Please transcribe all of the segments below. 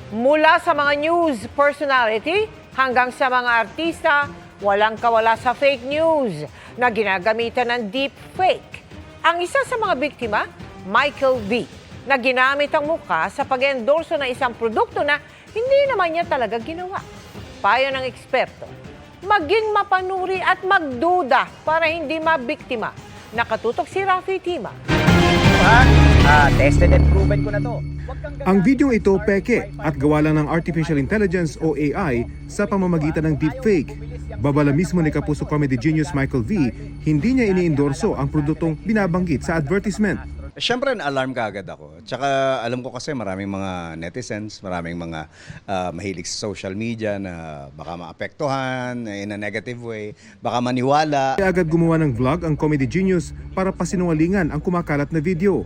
Mula sa mga news personality hanggang sa mga artista, walang kawala sa fake news na ginagamitan ng deepfake. Ang isa sa mga biktima, Michael V, na ginamit ang mukha sa pag-endorso ng isang produkto na hindi naman niya talaga ginawa. Payo ng eksperto, maging mapanuri at magduda para hindi mabiktima. Nakatutok si Rafi Tima. Tested and proven ko na to. Ang video ito peke at gawa lang ng Artificial Intelligence o AI sa pamamagitan ng deepfake. Babala mismo ni Kapuso comedy genius Michael V, hindi niya iniendorso ang produktong binabanggit sa advertisement. Siyempre, na-alarm ka agad ako. Tsaka alam ko kasi maraming mga netizens, maraming mga mahilig sa social media na baka maapektuhan in a negative way, baka maniwala. Kaya agad gumawa ng vlog ang comedy genius para pasinungalingan ang kumakalat na video.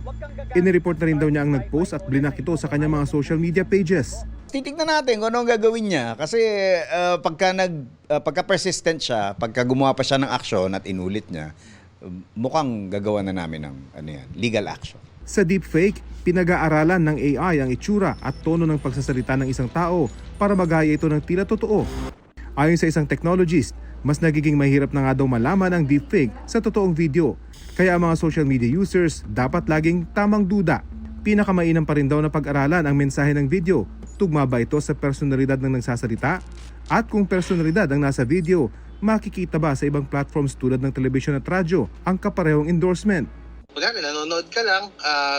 Inireport na rin daw niya ang nag-post at blinak ito sa kanyang mga social media pages. Titignan natin kung ano ang gagawin niya. Kasi pagka persistent siya, pagka gumawa pa siya ng action at inulit niya, mukhang gagawa na namin ng legal action. Sa deepfake, pinag-aaralan ng AI ang itsura at tono ng pagsasalita ng isang tao para magaya ito ng tila totoo. Ayon sa isang technologist, mas nagiging mahirap na nga daw malaman ang deepfake sa totoong video. Kaya ang mga social media users dapat laging tamang duda. Pinakamainam pa rin daw na pag-aralan ang mensahe ng video. Tugma ba ito sa personalidad ng nagsasalita? At kung personalidad ang nasa video, makikita ba sa ibang platforms tulad ng television at radyo ang kaparehong endorsement? Kunwari, nanonood ka lang,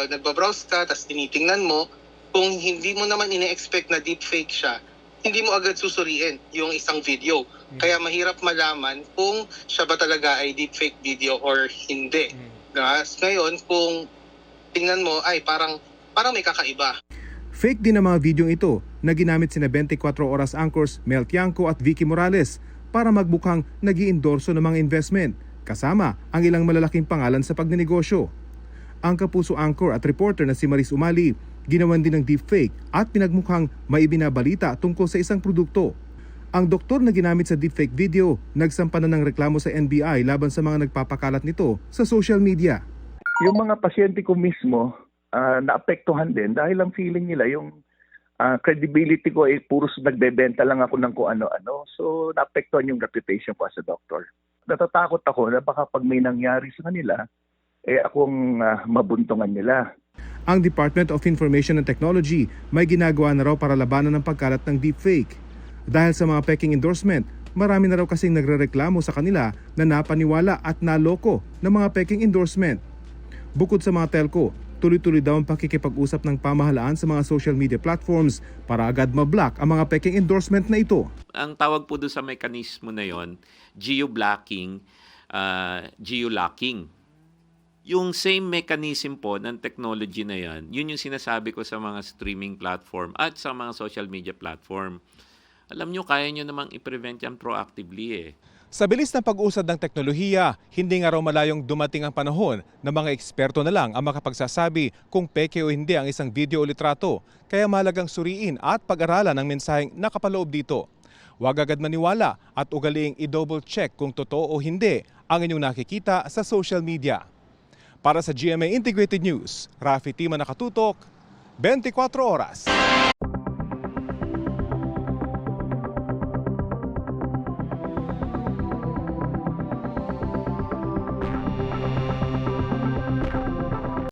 nagbabrowse ka, tapos tinitingnan mo, kung hindi mo naman ine-expect na deepfake siya, hindi mo agad susuriin yung isang video. Kaya mahirap malaman kung siya ba talaga ay deepfake video or hindi. Ngayon, kung tingnan mo, ay parang may kakaiba. Fake din ang mga video ito na ginamit sina 24 Oras anchors Mel Tiangco at Vicky Morales para magbukhang nag-iendorso ng mga investment, kasama ang ilang malalaking pangalan sa pagnenegosyo. Ang Kapuso anchor at reporter na si Maris Umali, ginawan din ng deepfake at pinagmukhang may ibinabalita tungkol sa isang produkto. Ang doktor na ginamit sa deepfake video, nagsampa na ng reklamo sa NBI laban sa mga nagpapakalat nito sa social media. Yung mga pasyente ko mismo, naapektuhan din dahil ang feeling nila yung credibility ko ay puros nagbebenta lang ako ng kung ano-ano. So, naapektuhan yung reputation ko as a doctor. Natatakot ako na baka pag may nangyari sa kanila, akong mabuntungan nila. Ang Department of Information and Technology may ginagawa na raw para labanan ng pagkalat ng deepfake. Dahil sa mga peking endorsement, marami na raw kasing nagrereklamo sa kanila na napaniwala at naloko ng mga peking endorsement. Bukod sa mga telco, tuloy-tuloy daw ang pakikipag-usap ng pamahalaan sa mga social media platforms para agad ma-block ang mga peking endorsement na ito. Ang tawag po doon sa mekanismo na yon, geo-blocking, geo-locking. Yung same mechanism po ng technology na yan, yun yung sinasabi ko sa mga streaming platform at sa mga social media platform. Alam nyo, kaya nyo namang i-prevent yan proactively eh. Sa bilis ng pag-usad ng teknolohiya, hindi nga raw malayong dumating ang panahon na mga eksperto na lang ang makapagsasabi kung peke o hindi ang isang video o litrato. Kaya mahalagang suriin at pag-aralan ang mensaheng nakapaloob dito. Huwag agad maniwala at ugaliing i-double check kung totoo o hindi ang inyong nakikita sa social media. Para sa GMA Integrated News, Rafi Tima, nakatutok, 24 Oras.